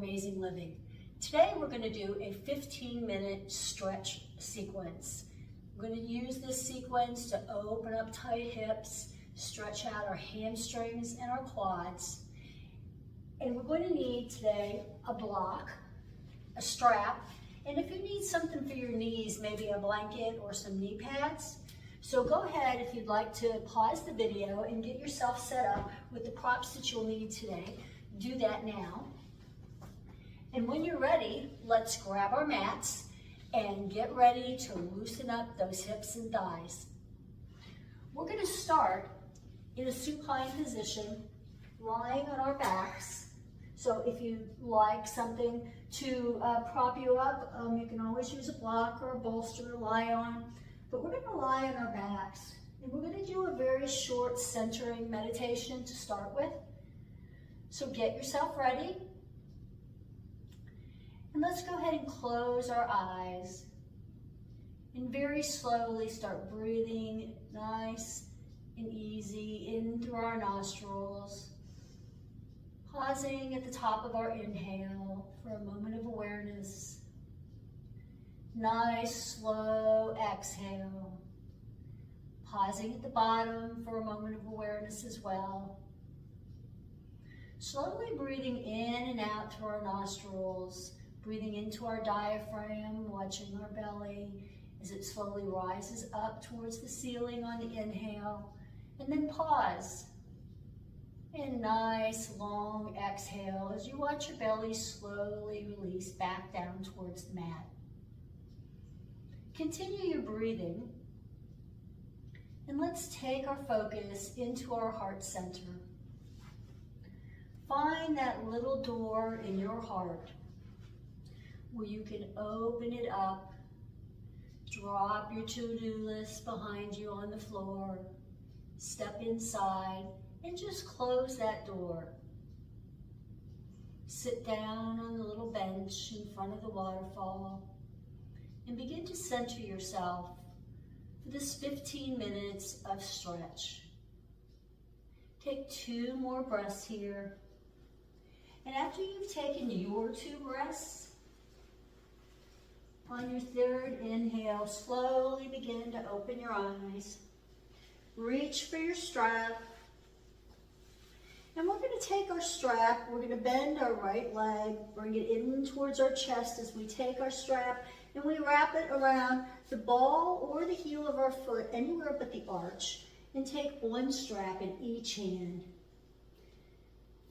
OhmAzing Living. Today we're going to do a 15-minute stretch sequence. We're going to use this sequence to open up tight hips, stretch out our hamstrings and our quads. And we're going to need today a block, a strap, and if you need something for your knees, maybe a blanket or some knee pads. So go ahead if you'd like to pause the video and get yourself set up with the props that you'll need today. Do that now. And when you're ready, let's grab our mats and get ready to loosen up those hips and thighs. We're going to start in a supine position, lying on our backs. So if you'd like something to prop you up, you can always use a block or a bolster to lie on. But we're going to lie on our backs. And we're going to do a very short centering meditation to start with. So get yourself ready. And let's go ahead and close our eyes. And very slowly start breathing nice and easy in through our nostrils. Pausing at the top of our inhale for a moment of awareness. Nice, slow exhale. Pausing at the bottom for a moment of awareness as well. Slowly breathing in and out through our nostrils. Breathing into our diaphragm, watching our belly as it slowly rises up towards the ceiling on the inhale. And then pause. And nice long exhale as you watch your belly slowly release back down towards the mat. Continue your breathing. And let's take our focus into our heart center. Find that little door in your heart where you can open it up, drop your to-do list behind you on the floor, step inside, and just close that door. Sit down on the little bench in front of the waterfall and begin to center yourself for this 15 minutes of stretch. Take 2 more breaths here. And after you've taken your 2 breaths, on your 3rd inhale, slowly begin to open your eyes. Reach for your strap. And we're going to take our strap, we're going to bend our right leg, bring it in towards our chest as we take our strap, and we wrap it around the ball or the heel of our foot, anywhere but the arch, and take 1 strap in each hand.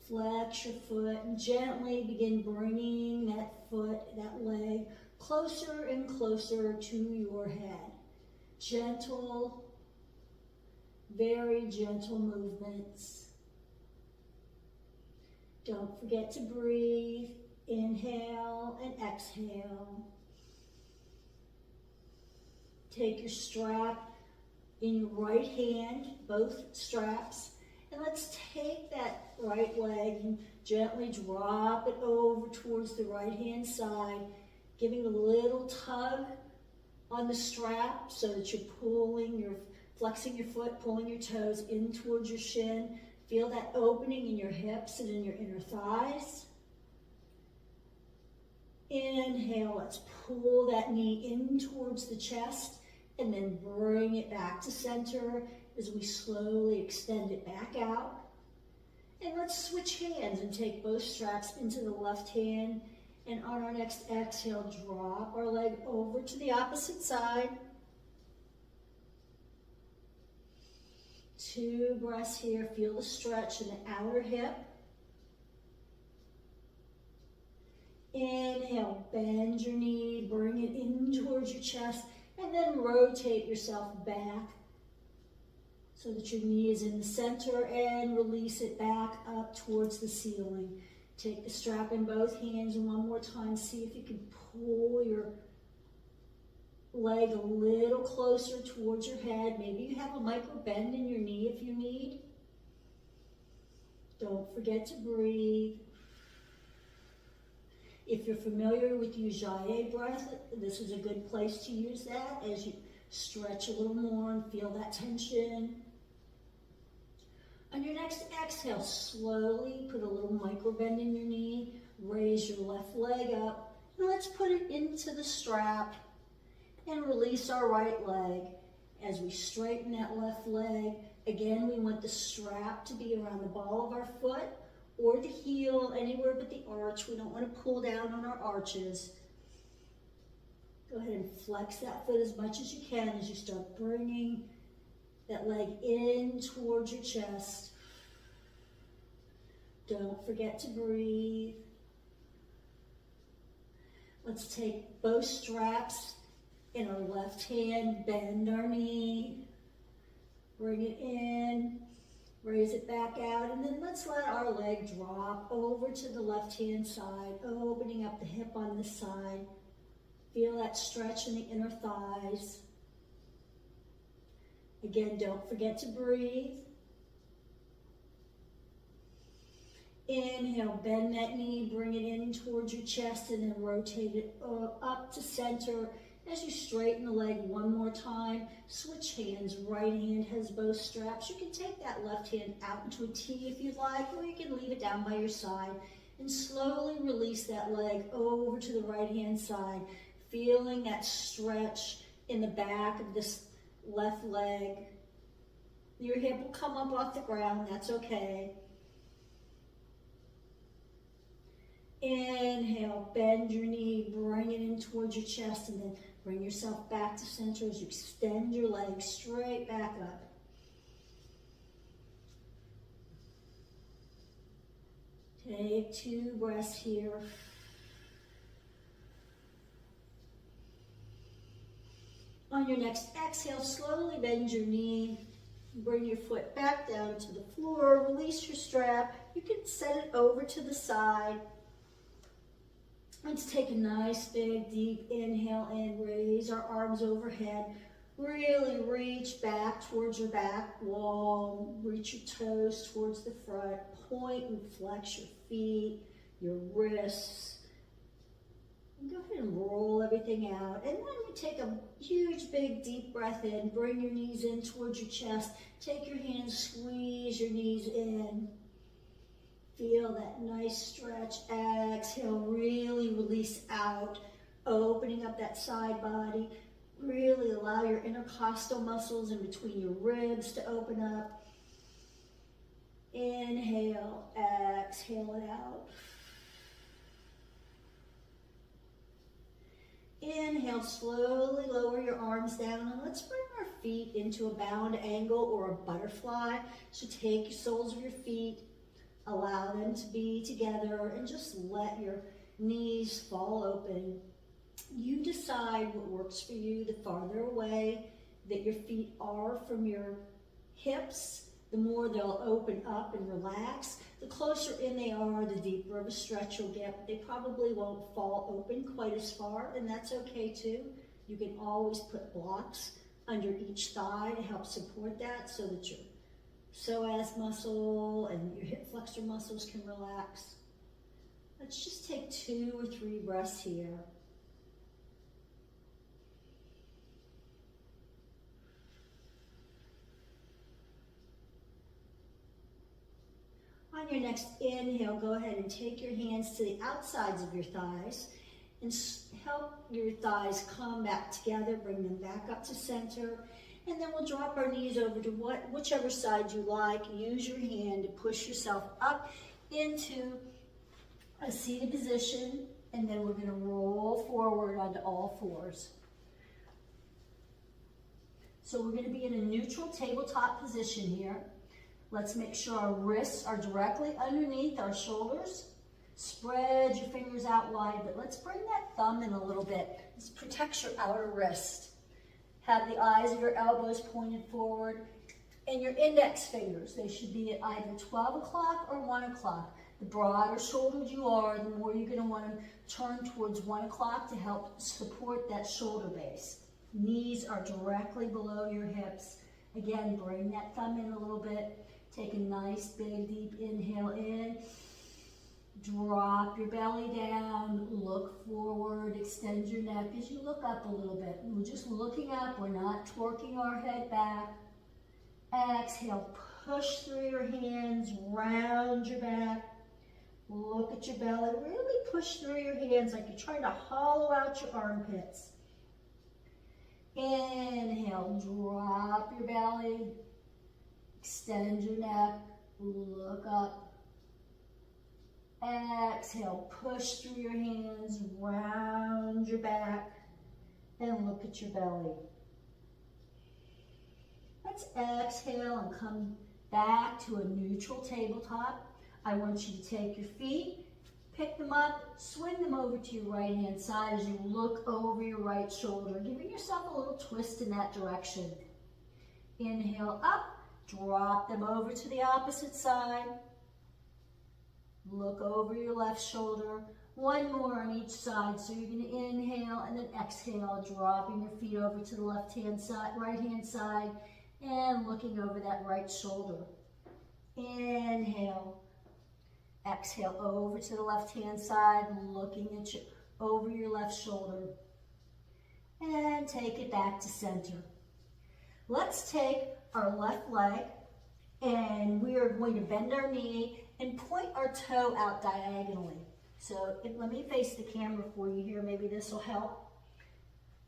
Flex your foot and gently begin bringing that foot, that leg, closer and closer to your head. Gentle, very gentle movements. Don't forget to breathe. Inhale and exhale. Take your strap in your right hand, both straps, and let's take that right leg and gently drop it over towards the right hand side, giving a little tug on the strap so that you're flexing your foot, pulling your toes in towards your shin. Feel that opening in your hips and in your inner thighs. Inhale, let's pull that knee in towards the chest and then bring it back to center as we slowly extend it back out. And let's switch hands and take both straps into the left hand. And on our next exhale, drop our leg over to the opposite side. 2 breaths here. Feel the stretch in the outer hip. Inhale, bend your knee, bring it in towards your chest, and then rotate yourself back so that your knee is in the center and release it back up towards the ceiling. Take the strap in both hands and one more time, see if you can pull your leg a little closer towards your head. Maybe you have a micro bend in your knee if you need. Don't forget to breathe. If you're familiar with Ujjayi breath, this is a good place to use that as you stretch a little more and feel that tension. On your next exhale, slowly put a little micro bend in your knee. Raise your left leg up, and let's put it into the strap and release our right leg. As we straighten that left leg, again, we want the strap to be around the ball of our foot or the heel, anywhere but the arch. We don't want to pull down on our arches. Go ahead and flex that foot as much as you can as you start bringing that leg in towards your chest. Don't forget to breathe. Let's take both straps in our left hand, bend our knee, bring it in, raise it back out, and then let's let our leg drop over to the left-hand side, opening up the hip on this side. Feel that stretch in the inner thighs. Again, don't forget to breathe. Inhale, bend that knee, bring it in towards your chest, and then rotate it up to center. As you straighten the leg one more time, switch hands. Right hand has both straps. You can take that left hand out into a T if you'd like, or you can leave it down by your side and slowly release that leg over to the right hand side, feeling that stretch in the back of this left leg. Your hip will come up off the ground, that's okay. Inhale, bend your knee, bring it in towards your chest, and then bring yourself back to center as you extend your legs straight back up. Take 2 breaths here. On your next exhale, slowly bend your knee. Bring your foot back down to the floor. Release your strap. You can set it over to the side. Let's take a nice big deep inhale in, raise our arms overhead. Really reach back towards your back wall, reach your toes towards the front, point and flex your feet, your wrists. And go ahead and roll everything out. And then you take a huge big deep breath in, bring your knees in towards your chest, take your hands, squeeze your knees in. Feel that nice stretch. Exhale, really release out, opening up that side body. Really allow your intercostal muscles in between your ribs to open up. Inhale, exhale it out. Inhale, slowly lower your arms down, and let's bring our feet into a bound angle or a butterfly. So take your soles of your feet, allow them to be together, and just let your knees fall open. You decide what works for you. The farther away that your feet are from your hips, the more they'll open up and relax. The closer in they are, the deeper of a stretch you'll get, but they probably won't fall open quite as far, and that's okay too. You can always put blocks under each thigh to help support that so that your psoas muscle and your hip flexor muscles can relax. Let's just take 2 or 3 breaths here. On your next inhale, go ahead and take your hands to the outsides of your thighs and help your thighs come back together, bring them back up to center. And then we'll drop our knees over to whichever side you like. Use your hand to push yourself up into a seated position, and then we're going to roll forward onto all fours. So we're going to be in a neutral tabletop position here. Let's make sure our wrists are directly underneath our shoulders. Spread your fingers out wide, but let's bring that thumb in a little bit. This protects your outer wrist. Have the eyes of your elbows pointed forward, and your index fingers, they should be at either 12 o'clock or 1 o'clock. The broader shouldered you are, the more you're going to want to turn towards 1 o'clock to help support that shoulder base. Knees are directly below your hips. Again, bring that thumb in a little bit. Take a nice big deep inhale in. Drop your belly down, look forward, extend your neck as you look up a little bit. We're just looking up, we're not torquing our head back. Exhale, push through your hands, round your back. Look at your belly. Really push through your hands like you're trying to hollow out your armpits. Inhale, drop your belly. Extend your neck. Look up. Exhale, push through your hands, round your back, and look at your belly. Let's exhale and come back to a neutral tabletop. I want you to take your feet, pick them up, swing them over to your right hand side as you look over your right shoulder, giving yourself a little twist in that direction. Inhale up, drop them over to the opposite side. Look over your left shoulder. One more on each side. So you're going to inhale and then exhale, dropping your feet over to the left hand side, right hand side, and looking over that right shoulder. Inhale. Exhale over to the left hand side, looking at over your left shoulder. And take it back to center. Let's take our left leg and we are going to bend our knee and point our toe out diagonally. So let me face the camera for you here, maybe this will help.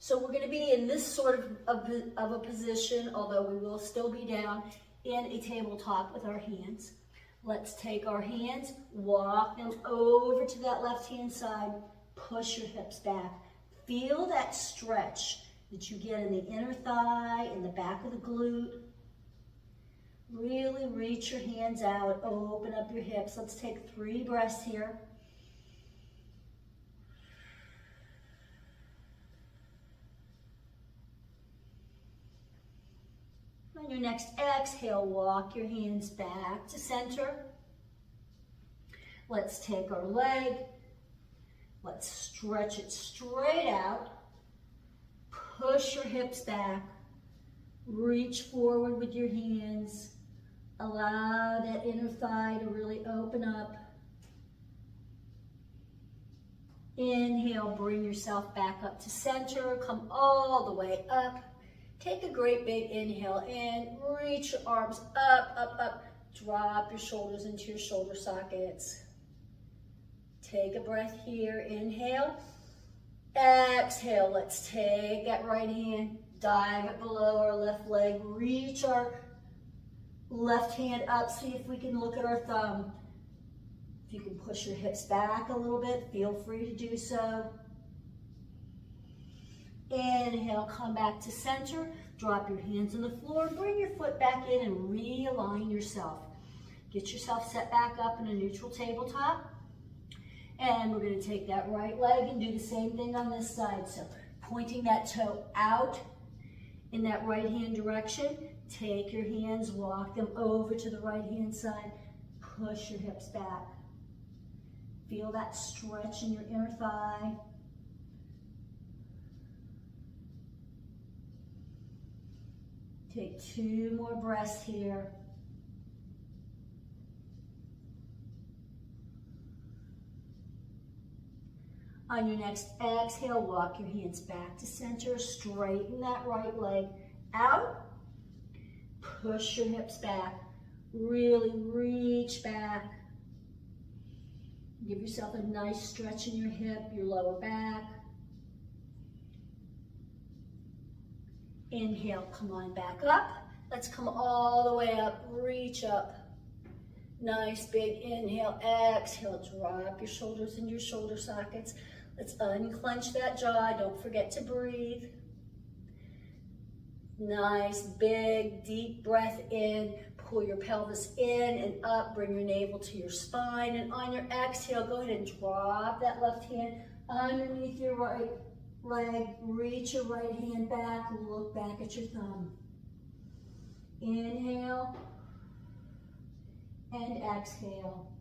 So we're going to be in this sort of a position, although we will still be down in a tabletop with our hands. Let's take our hands, walk them over to that left hand side, push your hips back. Feel that stretch that you get in the inner thigh, in the back of the glute. Really reach your hands out, open up your hips. Let's take 3 breaths here. On your next exhale, walk your hands back to center. Let's take our leg. Let's stretch it straight out. Push your hips back. Reach forward with your hands. Allow that inner thigh to really open up. Inhale, bring yourself back up to center. Come all the way up. Take a great big inhale in. Reach your arms up, up, up. Drop your shoulders into your shoulder sockets. Take a breath here. Inhale. Exhale. Let's take that right hand. Dive it below our left leg. Reach our left hand up. See if we can look at our thumb. If you can push your hips back a little bit, feel free to do so. Inhale, come back to center. Drop your hands on the floor. Bring your foot back in and realign yourself. Get yourself set back up in a neutral tabletop. And we're going to take that right leg and do the same thing on this side. So pointing that toe out in that right hand direction. Take your hands, walk them over to the right hand side. Push your hips back. Feel that stretch in your inner thigh. Take 2 more breaths here. On your next exhale, walk your hands back to center. Straighten that right leg out. Push your hips back. Really reach back. Give yourself a nice stretch in your hip, your lower back. Inhale, come on back up. Let's come all the way up, reach up. Nice big inhale, exhale, drop your shoulders into your shoulder sockets. Let's unclench that jaw, don't forget to breathe. Nice big deep breath in, pull your pelvis in and up, bring your navel to your spine, and on your exhale, go ahead and drop that left hand underneath your right leg, reach your right hand back, look back at your thumb. Inhale and exhale.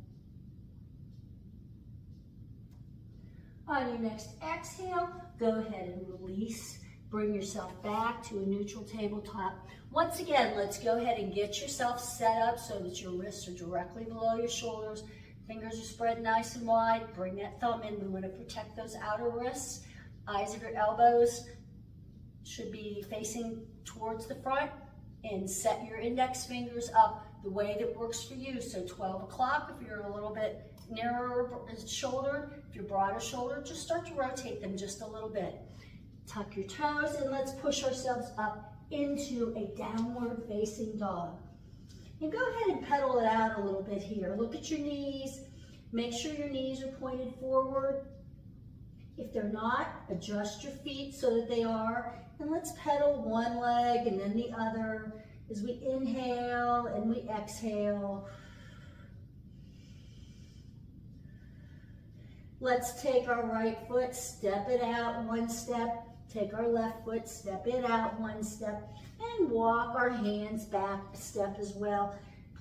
On your next exhale, go ahead and release. Bring yourself back to a neutral tabletop. Once again, let's go ahead and get yourself set up so that your wrists are directly below your shoulders. Fingers are spread nice and wide. Bring that thumb in. We want to protect those outer wrists. Eyes of your elbows should be facing towards the front, and set your index fingers up the way that works for you. So 12 o'clock if you're a little bit narrower shouldered, if you're broader shouldered, just start to rotate them just a little bit. Tuck your toes and let's push ourselves up into a downward facing dog. And go ahead and pedal it out a little bit here. Look at your knees. Make sure your knees are pointed forward. If they're not, adjust your feet so that they are. And let's pedal one leg and then the other as we inhale and we exhale. Let's take our right foot, step it out one step. Take our left foot, step it out one step, and walk our hands back a step as well,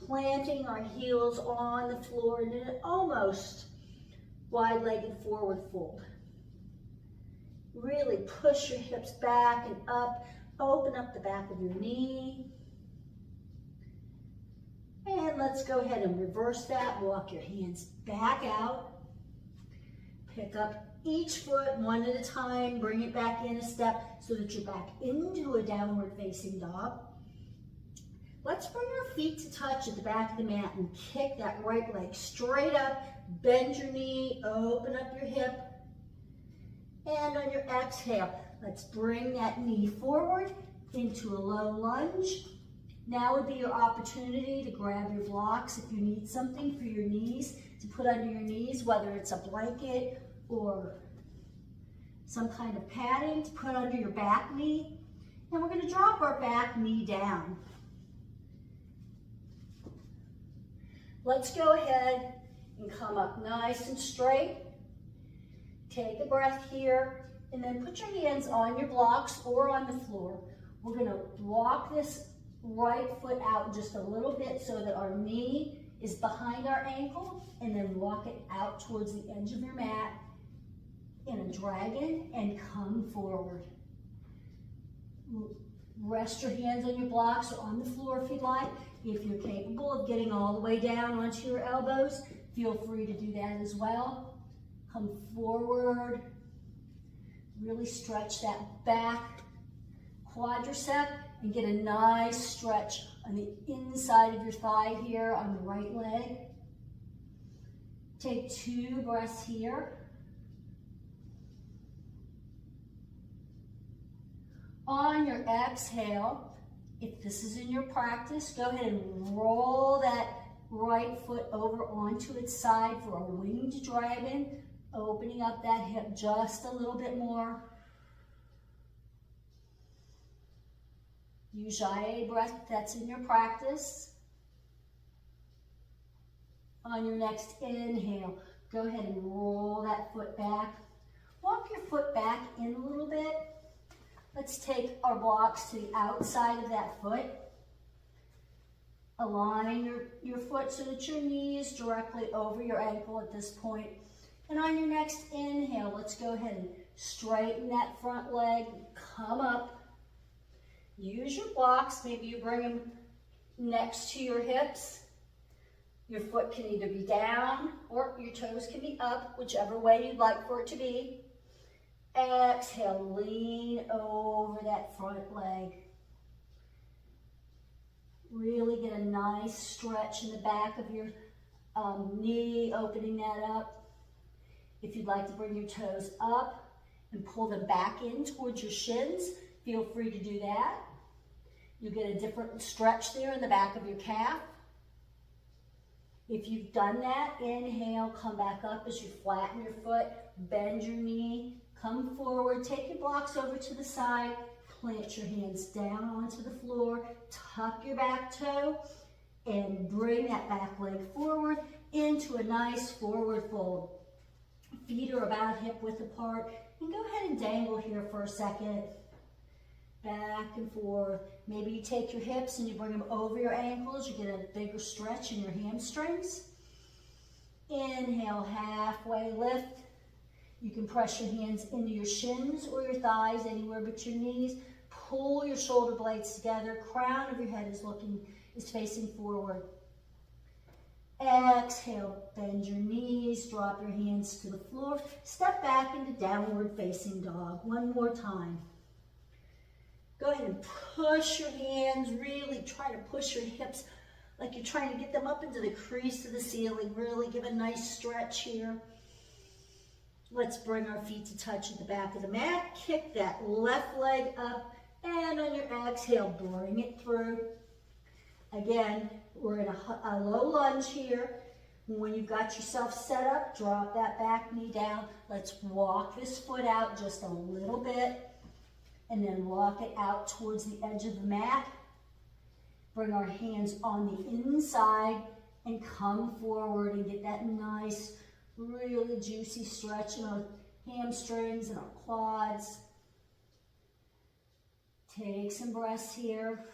planting our heels on the floor in an almost wide-legged forward fold. Really push your hips back and up, open up the back of your knee. And let's go ahead and reverse that, walk your hands back out. Pick up each foot one at a time, bring it back in a step so that you're back into a downward facing dog. Let's bring our feet to touch at the back of the mat and kick that right leg straight up, bend your knee, open up your hip. And on your exhale, let's bring that knee forward into a low lunge. Now would be your opportunity to grab your blocks if you need something for your knees to put under your knees, whether it's a blanket or some kind of padding to put under your back knee. And we're going to drop our back knee down. Let's go ahead and come up nice and straight. Take a breath here and then put your hands on your blocks or on the floor. We're going to walk this right foot out just a little bit so that our knee is behind our ankle, and then walk it out towards the edge of your mat in a dragon and come forward. Rest your hands on your blocks or on the floor if you'd like. If you're capable of getting all the way down onto your elbows, feel free to do that as well. Come forward. Really stretch that back quadricep and get a nice stretch on the inside of your thigh here on the right leg. Take 2 breaths here. On your exhale, if this is in your practice, go ahead and roll that right foot over onto its side for a winged dragon, opening up that hip just a little bit more. Use IA breath if that's in your practice. On your next inhale, go ahead and roll that foot back. Walk your foot back in a little bit. Let's take our blocks to the outside of that foot. Align your foot so that your knee is directly over your ankle at this point. And on your next inhale, let's go ahead and straighten that front leg, come up. Use your blocks, maybe you bring them next to your hips. Your foot can either be down or your toes can be up, whichever way you'd like for it to be. Exhale, lean over that front leg. Really get a nice stretch in the back of your knee, opening that up. If you'd like to bring your toes up and pull them back in towards your shins, feel free to do that. You'll get a different stretch there in the back of your calf. If you've done that, inhale, come back up as you flatten your foot, bend your knee, come forward, take your blocks over to the side, plant your hands down onto the floor, tuck your back toe, and bring that back leg forward into a nice forward fold. Feet are about hip width apart, and go ahead and dangle here for a second. Back and forth. Maybe you take your hips and you bring them over your ankles. You get a bigger stretch in your hamstrings. Inhale, halfway lift. You can press your hands into your shins or your thighs, anywhere but your knees. Pull your shoulder blades together. Crown of your head is facing forward. Exhale, bend your knees, drop your hands to the floor. Step back into downward facing dog. One more time. Go ahead and push your hands, really try to push your hips like you're trying to get them up into the crease of the ceiling. Really give a nice stretch here. Let's bring our feet to touch at the back of the mat. Kick that left leg up, and on your exhale, bring it through. Again, we're in a low lunge here. When you've got yourself set up, drop that back knee down. Let's walk this foot out just a little bit, and then walk it out towards the edge of the mat. Bring our hands on the inside and come forward and get that nice, really juicy stretch in our hamstrings and our quads. Take some breaths here.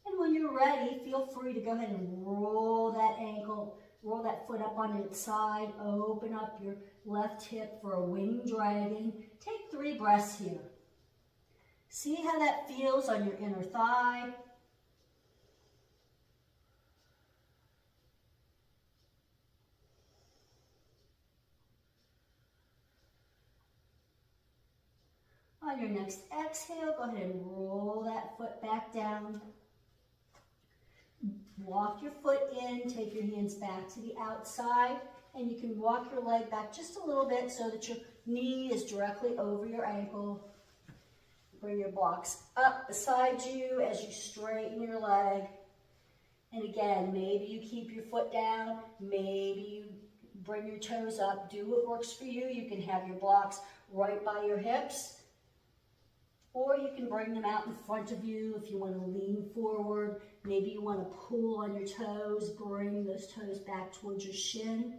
And when you're ready, feel free to go ahead and roll that ankle, roll that foot up on its side, open up your left hip for a wing dragon. Take 3 breaths here. See how that feels on your inner thigh. On your next exhale, go ahead and roll that foot back down. Walk your foot in, take your hands back to the outside, and you can walk your leg back just a little bit so that your knee is directly over your ankle. Bring your blocks up beside you as you straighten your leg. And again, maybe you keep your foot down, maybe you bring your toes up. Do what works for you. You can have your blocks right by your hips, or you can bring them out in front of you if you want to lean forward. Maybe you want to pull on your toes, bring those toes back towards your shin.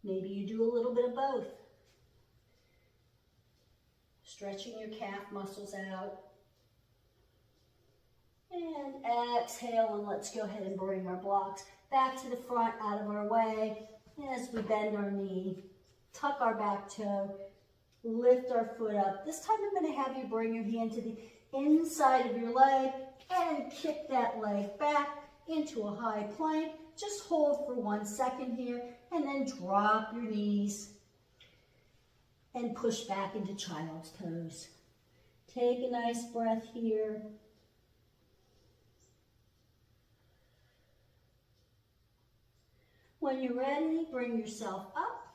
Maybe you do a little bit of both. Stretching your calf muscles out. And exhale, and let's go ahead and bring our blocks back to the front, out of our way. As we bend our knee, tuck our back toe, lift our foot up. This time I'm going to have you bring your hand to the inside of your leg and kick that leg back into a high plank. Just hold for 1 second here and then drop your knees and push back into child's pose. Take a nice breath here. When you're ready, bring yourself up.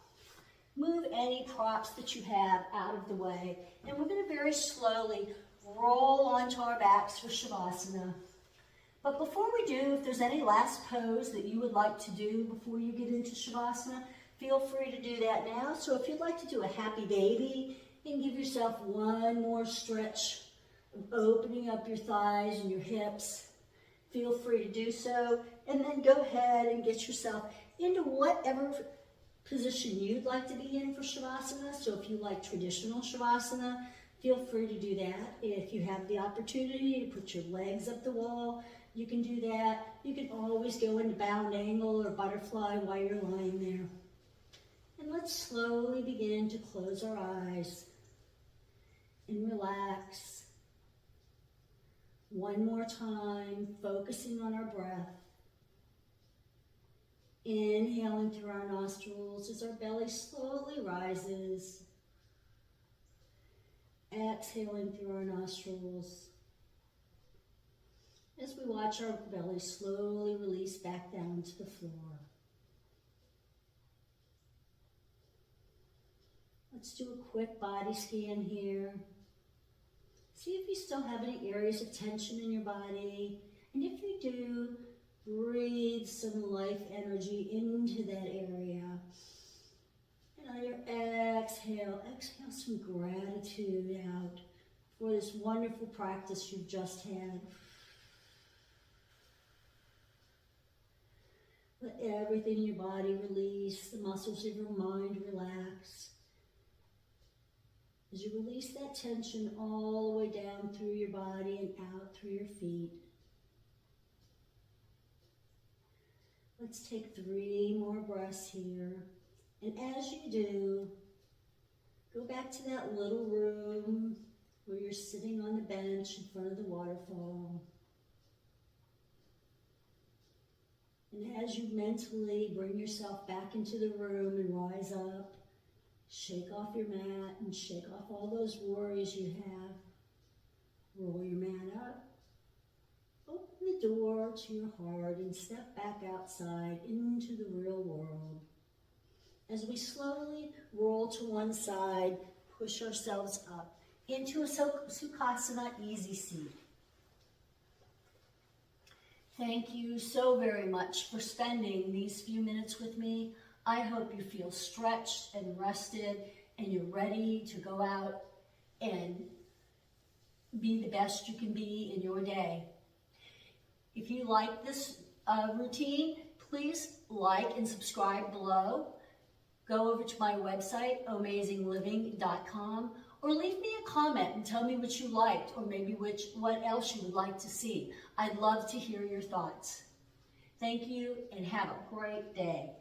Move any props that you have out of the way. And we're going to very slowly roll onto our backs for Shavasana. But before we do, if there's any last pose that you would like to do before you get into Shavasana, feel free to do that now. So if you'd like to do a happy baby and give yourself one more stretch of opening up your thighs and your hips, feel free to do so. And then go ahead and get yourself into whatever position you'd like to be in for Shavasana. So if you like traditional Shavasana, feel free to do that. If you have the opportunity to put your legs up the wall, you can do that. You can always go into bound angle or butterfly while you're lying there. And let's slowly begin to close our eyes and relax. One more time, focusing on our breath. Inhaling through our nostrils as our belly slowly rises. Exhaling through our nostrils as we watch our belly slowly release back down to the floor. Let's do a quick body scan here. See if you still have any areas of tension in your body. And if you do, breathe some life energy into that area. And on your exhale, exhale some gratitude out for this wonderful practice you've just had. Let everything in your body release, the muscles of your mind relax. As you release that tension all the way down through your body and out through your feet. Let's take 3 more breaths here. And as you do, go back to that little room where you're sitting on the bench in front of the waterfall. And as you mentally bring yourself back into the room and rise up, shake off your mat and shake off all those worries you have. Roll your mat up. Open the door to your heart and step back outside into the real world. As we slowly roll to one side, push ourselves up into a Sukhasana easy seat. Thank you so very much for spending these few minutes with me. I hope you feel stretched and rested and you're ready to go out and be the best you can be in your day. If you like this routine, please like and subscribe below. Go over to my website, OhmAzingLiving.com, or leave me a comment and tell me what you liked or maybe what else you would like to see. I'd love to hear your thoughts. Thank you and have a great day.